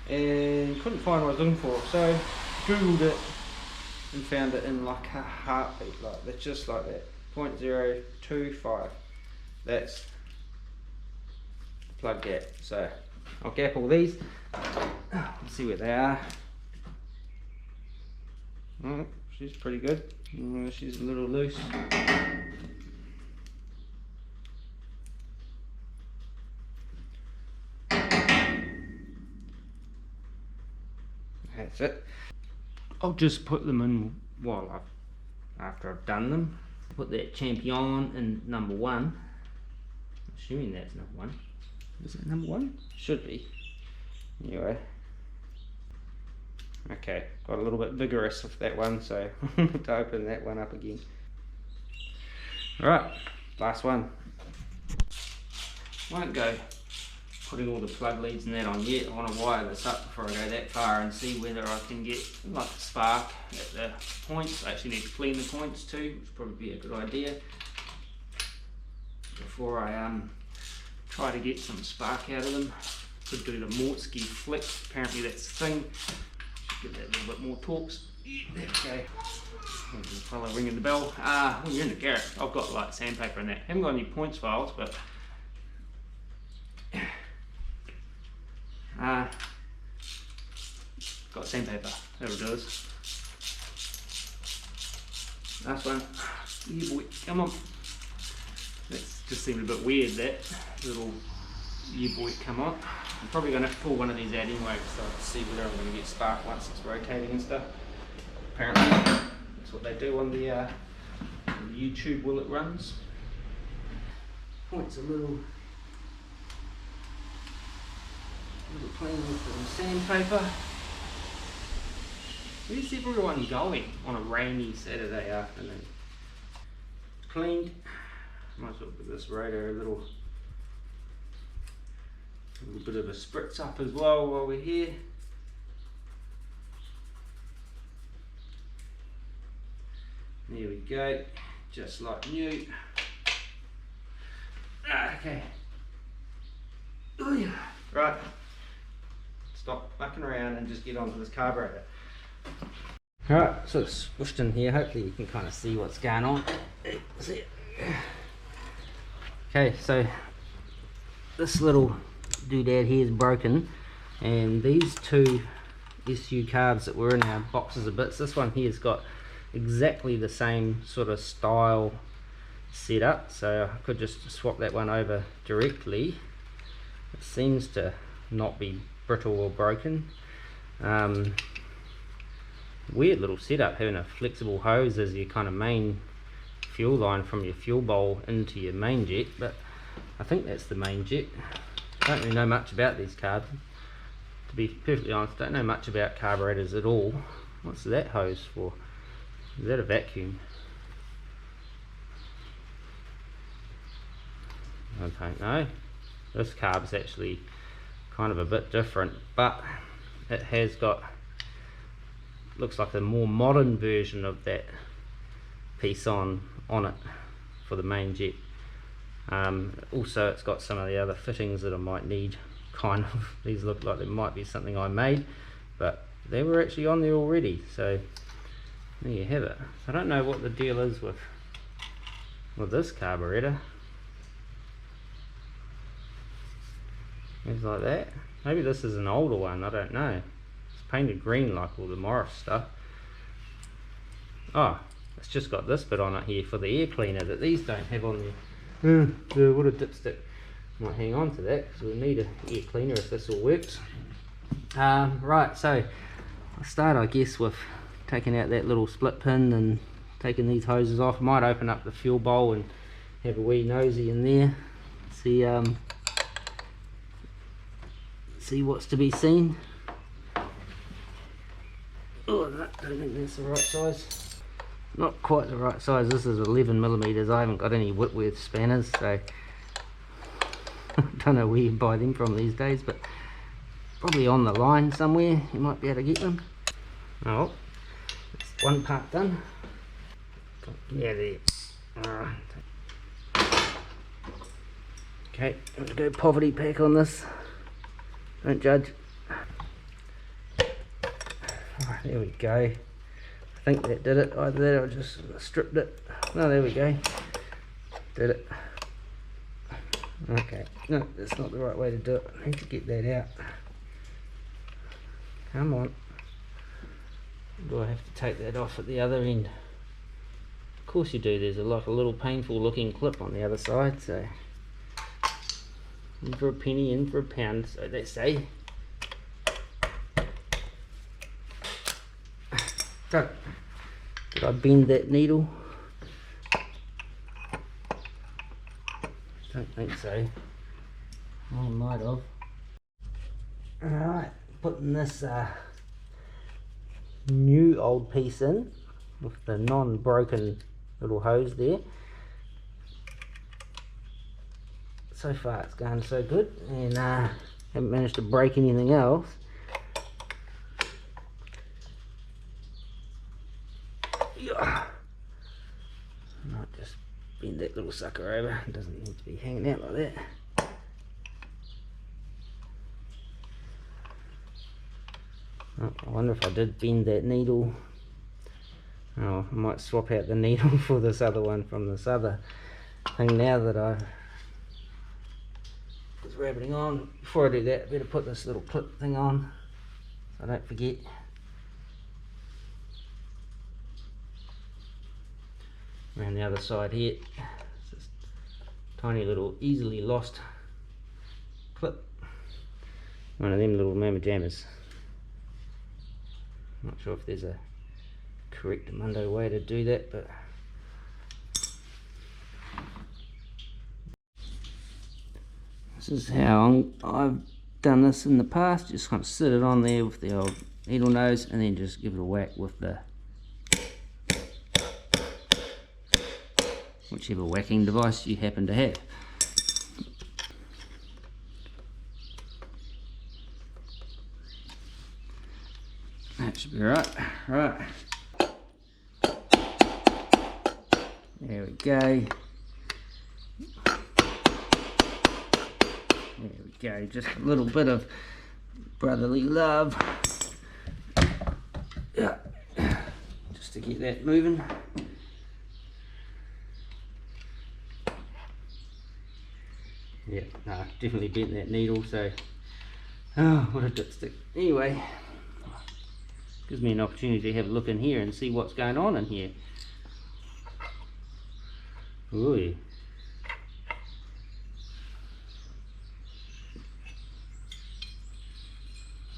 and couldn't find what I was looking for, so googled it and found it in like a heartbeat, like that's just like that, 0.025. That's the plug gap. So I'll gap all these. Let's see where they are. Oh, she's pretty good. She's a little loose. That's it. I'll just put them in after I've done them. Put that Champion in number 1. Assuming that's number 1. Is it number 1? Should be. Anyway. Okay, got a little bit vigorous with that one, so to open that one up again. Alright, last one. Won't go putting all the plug leads and that on yet. I want to wire this up before I go that far and see whether I can get like a spark at the points. I actually need to clean the points too, which would probably be a good idea before I try to get some spark out of them. Could do the Mordski flick, apparently that's the thing. Should give that a little bit more torque. There we go. There's a fella ringing the bell. When you're in the garage, I've got like sandpaper and that. Haven't got any points files, but got sandpaper, that'll do us. Last one. Yeah, boy, come on. That just seemed a bit weird, that little yeah boy come on. I'm probably going to pull one of these out anyway, so I'll see whether I'm going to get spark once it's rotating and stuff. Apparently, that's what they do on the YouTube while it runs. Points a little clean with some sandpaper. Where's everyone going on a rainy Saturday afternoon? Cleaned. Might as well give this rotor a little bit of a spritz up as well while we're here. There we go, just like new. Okay. Right. Stop fucking around and just get onto this carburetor. Alright, so it's pushed in here. Hopefully you can kind of see what's going on. See it. Okay, so this little doodad here is broken, and these two SU carbs that were in our boxes of bits, this one here has got exactly the same sort of style setup, so I could just swap that one over directly. It seems to not be brittle or broken. Weird little setup, having a flexible hose as your kind of main fuel line from your fuel bowl into your main jet, but I think that's the main jet. I don't really know much about these carbs, to be perfectly honest. Don't know much about carburetors at all. What's that hose for? Is that a vacuum? I don't know. This carb's actually kind of a bit different, but it has got, looks like a more modern version of that piece on it for the main jet. Also it's got some of the other fittings that I might need, kind of. These look like they might be something I made, but they were actually on there already, so there you have it. I don't know what the deal is with this carburetor. It's like that. Maybe this is an older one, I don't know. It's painted green like all the Morris stuff. Oh, it's just got this bit on it here for the air cleaner that these don't have on there. What a dipstick. Might hang on to that because we'll need an air cleaner if this all works. Right, so I'll start, I guess, with taking out that little split pin and taking these hoses off. I might open up the fuel bowl and have a wee nosy in there. See what's to be seen. Oh, I don't think that's the right size. Not quite the right size. This is 11mm. I haven't got any Whitworth spanners, so I don't know where you buy them from these days, but probably on the line somewhere you might be able to get them. Oh, that's one part done. Yeah, there. Alright. Okay, I'm going to go poverty pack on this. Don't judge. Alright, there we go. I think that did it. Either that or just stripped it. No, there we go. Did it. Okay, no, that's not the right way to do it. I need to get that out. Come on. Do I have to take that off at the other end? Of course you do. There's a little painful looking clip on the other side, so in for a penny, in for a pound, so they say. So, did I bend that needle? Don't think so. I might have. Alright, putting this new old piece in with the non-broken little hose there. So far it's going so good, and haven't managed to break anything else. Might just bend that little sucker over. It doesn't need to be hanging out like that. Oh, I wonder if I did bend that needle. Oh, I might swap out the needle for this other one from this other thing now that I've was rabbiting on. Before I do that, I better put this little clip thing on so I don't forget. around the other side here. It's this tiny little easily lost clip. One of them little mama jammers. Not sure if there's a correct Mundo way to do that, but this is how I've done this in the past. Just kind of sit it on there with the old needle nose and then just give it a whack with the whichever whacking device you happen to have. That should be right. Right. There we go. There we go. Just a little bit of brotherly love. Yeah. Just to get that moving. Yeah, no, definitely bent that needle, so oh, what a dipstick. Anyway, gives me an opportunity to have a look in here and see what's going on in here. Ooh.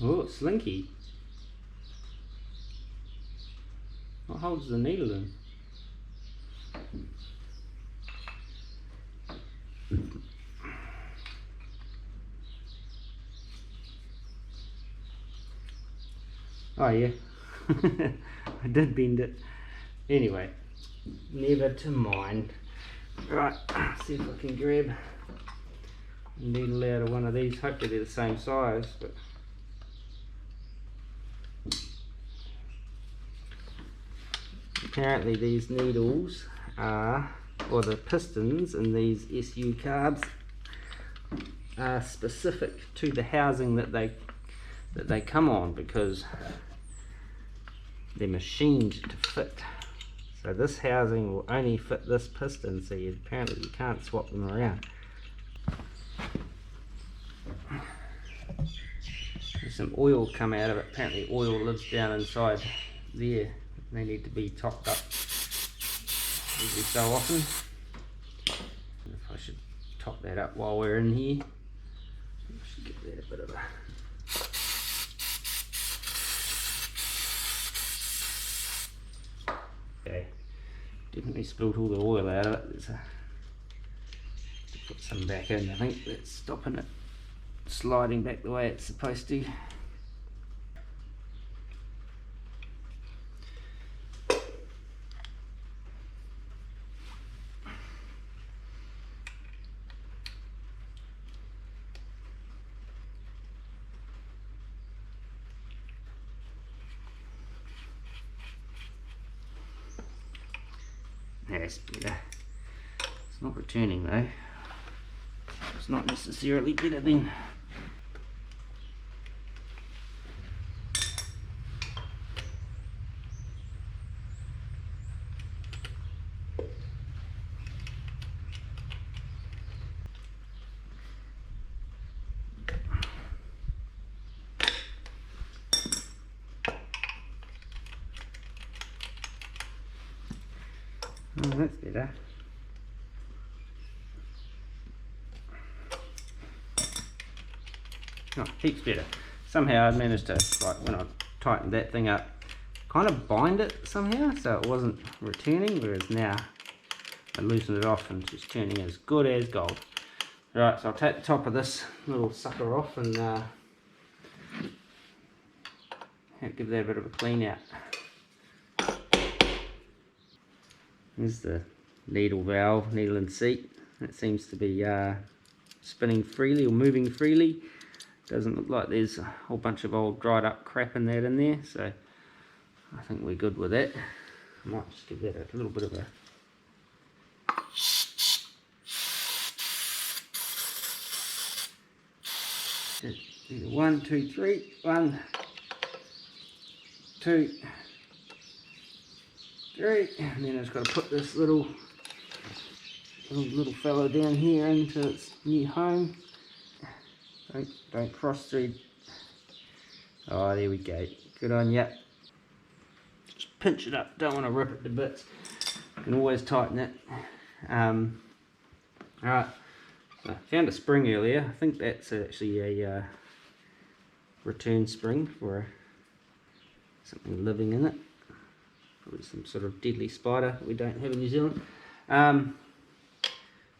Oh, it's slinky. What holds the needle in? Oh yeah, I did bend it. Anyway, never to mind. Right, see if I can grab a needle out of one of these. Hopefully they're the same size, but apparently these needles are, or the pistons in these SU cards are specific to the housing that they come on, because they're machined to fit. So this housing will only fit this piston, so apparently you can't swap them around. There's some oil come out of it. Apparently oil lives down inside there. They need to be topped up every so often. If I should top that up while we're in here. I should get that a bit of a okay. Definitely spilled all the oil out of it. There's a, put some back in. I think that's stopping it sliding back the way it's supposed to. That's better. It's not returning though. It's not necessarily better than. Oh, that's better. Oh, heaps better. Somehow I managed to, like when I tightened that thing up, kind of bind it somehow so it wasn't returning, whereas now I loosened it off and it's turning as good as gold. Right, so I'll take the top of this little sucker off and give that a bit of a clean out. There's the needle valve, needle and seat. It seems to be spinning freely or moving freely. Doesn't look like there's a whole bunch of old dried up crap in there, so I think we're good with that. I might just give that a little bit of a either 1, 2, 3, 1, 2, 3, and then it's got to put this little fellow down here into its new home. Don't cross thread. Oh, there we go. Good on ya. Just pinch it up. Don't want to rip it to bits. You can always tighten it. Alright, so I found a spring earlier. I think that's actually a return spring for something living in it. Probably some sort of deadly spider we don't have in New Zealand. But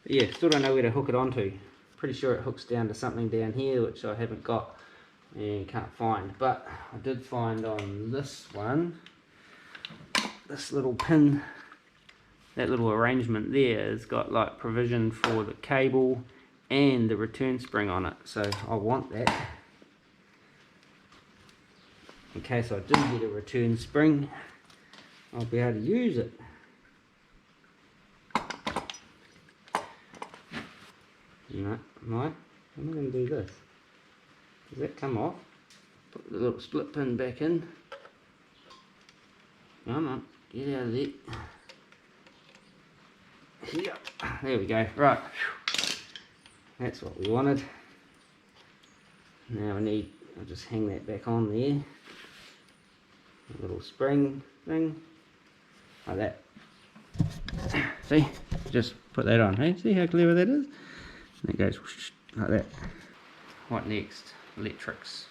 yeah, still don't know where to hook it onto. Pretty sure it hooks down to something down here, which I haven't got and can't find. But I did find on this one, this little pin, that little arrangement there has got like provision for the cable and the return spring on it. So I want that in case I do get a return spring. I'll be able to use it. No, how am I going to do this? Does that come off? Put the little split pin back in. Come on, get out of there. Yep, there we go. Right, that's what we wanted. Now I'll just hang that back on there. A little spring thing, like that. See, just put that on. Hey, see how clever that is? And it goes like that. What next? Electrics.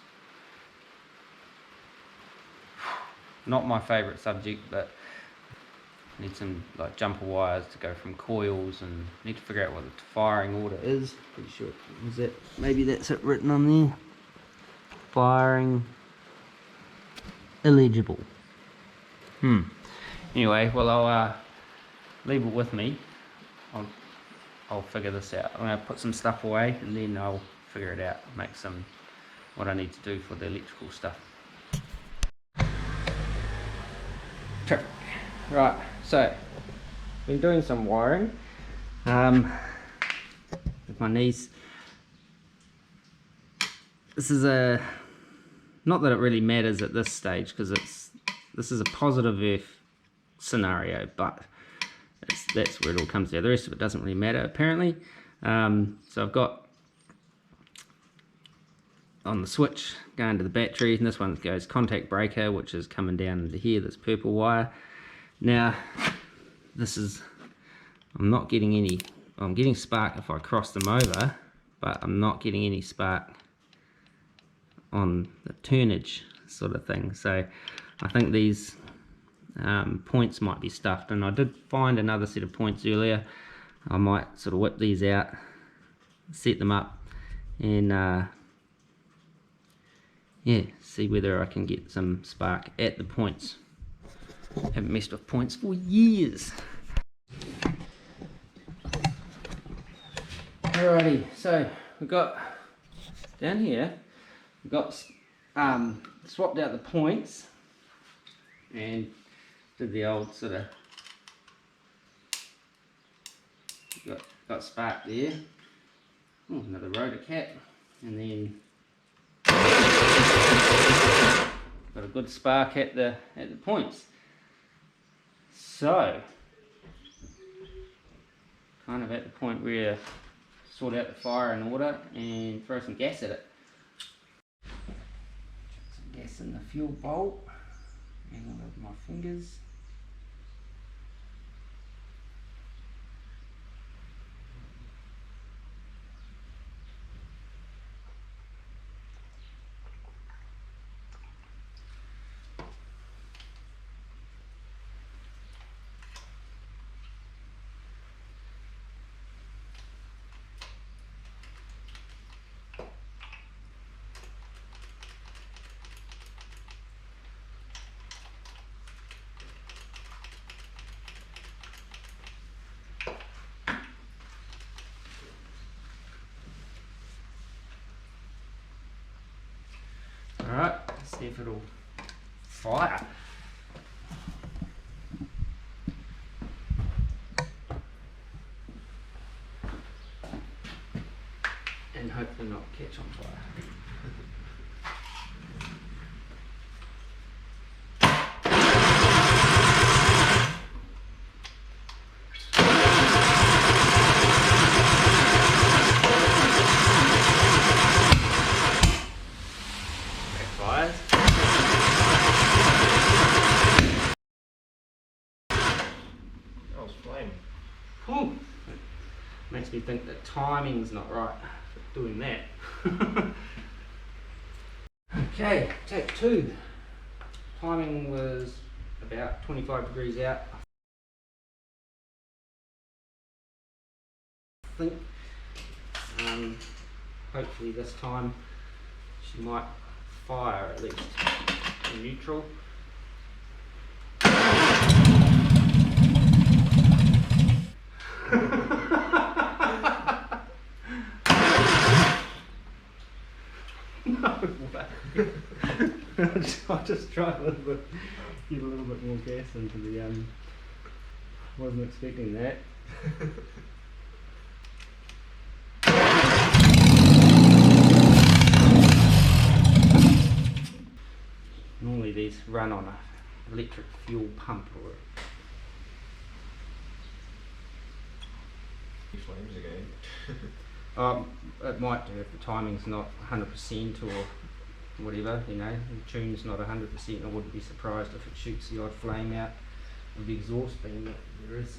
Not my favourite subject, but need some like jumper wires to go from coils, and need to figure out what the firing order is. Pretty sure is that, maybe that's it written on there. Firing illegible. Anyway, well, I'll leave it with me. I'll figure this out. I'm going to put some stuff away and then I'll figure it out, make some what I need to do for the electrical stuff. Traffic. Right, so been doing some wiring with my niece. This is a, not that it really matters at this stage, because this is a positive earth scenario, but that's where it all comes down. The rest of it doesn't really matter apparently. So I've got on the switch going to the battery, and this one goes contact breaker, which is coming down into here, this purple wire. Now this is, I'm not getting any, I'm getting spark if I cross them over, but I'm not getting any spark on the turnage sort of thing. So I think these points might be stuffed, and I did find another set of points earlier. I might sort of whip these out, set them up, and yeah, see whether I can get some spark at the points. Haven't messed with points for years. Alrighty, so we've got down here, we've got swapped out the points and did the old sort of, got spark there. Oh, another rotor cap, and then got a good spark at the points. So kind of at the point where sort out the fire in order and throw some gas at it. Some gas in the fuel bowl. Hang on with my fingers. Alright, let's see if it'll fire. And hopefully not catch on fire. Oh Makes me think that timing's not right for doing that. Okay, take 2. Timing was about 25 degrees out. I think. Hopefully this time she might fire at least in neutral. No way. I'll just try a little bit, give a little bit more gas into the wasn't expecting that. Normally these run on an electric fuel pump or flames again. it might do if the timing's not 100% or whatever, you know, the tune's not 100%. I wouldn't be surprised if it shoots the odd flame out of the exhaust beam that there is.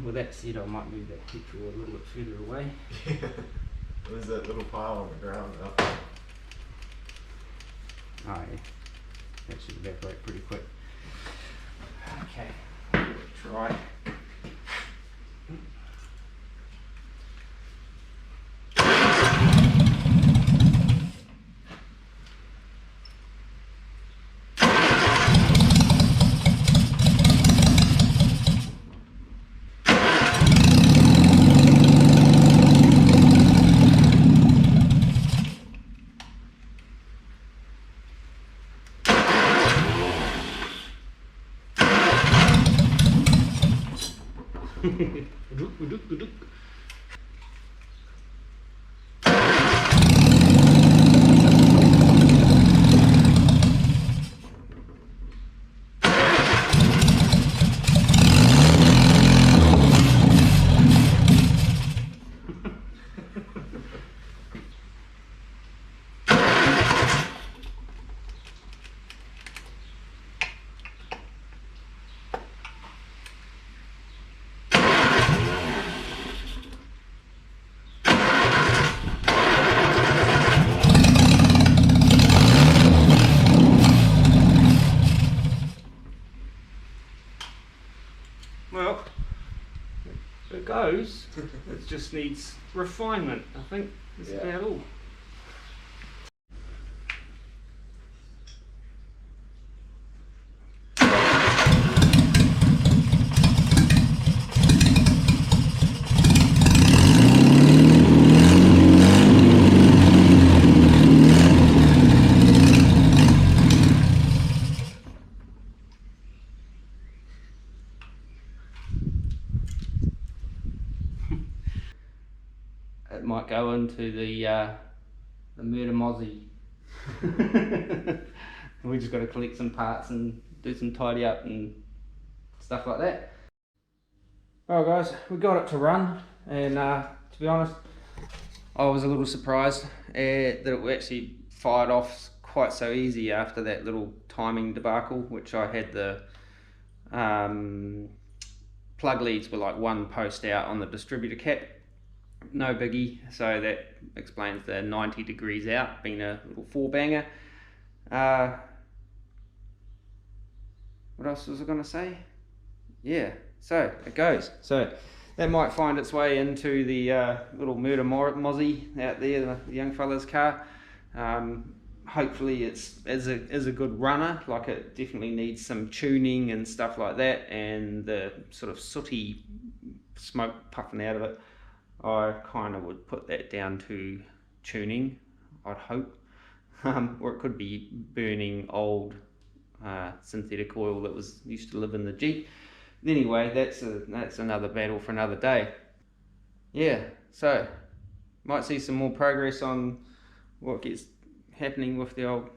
With that said, I might move that petrol a little bit further away. Yeah. There's that little pile on the ground up. Oh yeah, that should evaporate pretty quick. Okay, I'll give it a try. Well, it goes. It just needs refinement, I think. That's about all. It might go into the Murdere Mozzie. We just got to collect some parts and do some tidy up and stuff like that. Alright guys, we got it to run, and to be honest, I was a little surprised that it actually fired off quite so easy after that little timing debacle, which I had the plug leads were like 1 post out on the distributor cap. No biggie, so that explains the 90 degrees out being a little 4-banger. What else was I going to say? Yeah, so it goes. So that might find its way into the little Murdere Mozzie out there, the young fella's car. Hopefully it's is a good runner. Like, it definitely needs some tuning and stuff like that, and the sort of sooty smoke puffing out of it, I kind of would put that down to tuning, I'd hope. Or it could be burning old synthetic oil that was used to live in the Jeep. Anyway, that's another battle for another day. Yeah, so might see some more progress on what gets happening with the old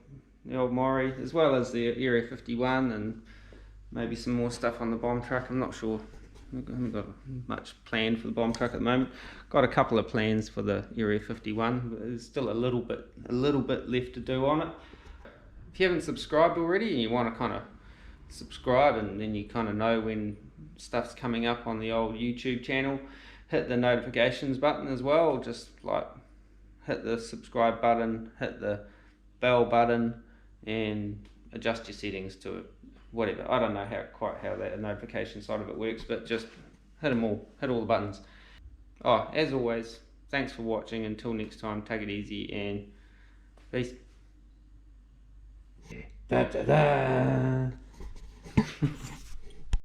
Maury, as well as the Area 51, and maybe some more stuff on the bomb truck. I'm not sure. I haven't got much planned for the bomb truck at the moment. Got a couple of plans for the Area 51, but there's still a little bit left to do on it. If you haven't subscribed already and you want to kind of subscribe, and then you kind of know when stuff's coming up on the old YouTube channel, hit the notifications button as well. Just like hit the subscribe button, hit the bell button, and adjust your settings to it. Whatever. I don't know quite how that notification side of it works, but just hit them all. Hit all the buttons. Oh, as always, thanks for watching. Until next time, take it easy and peace. Da, da, da.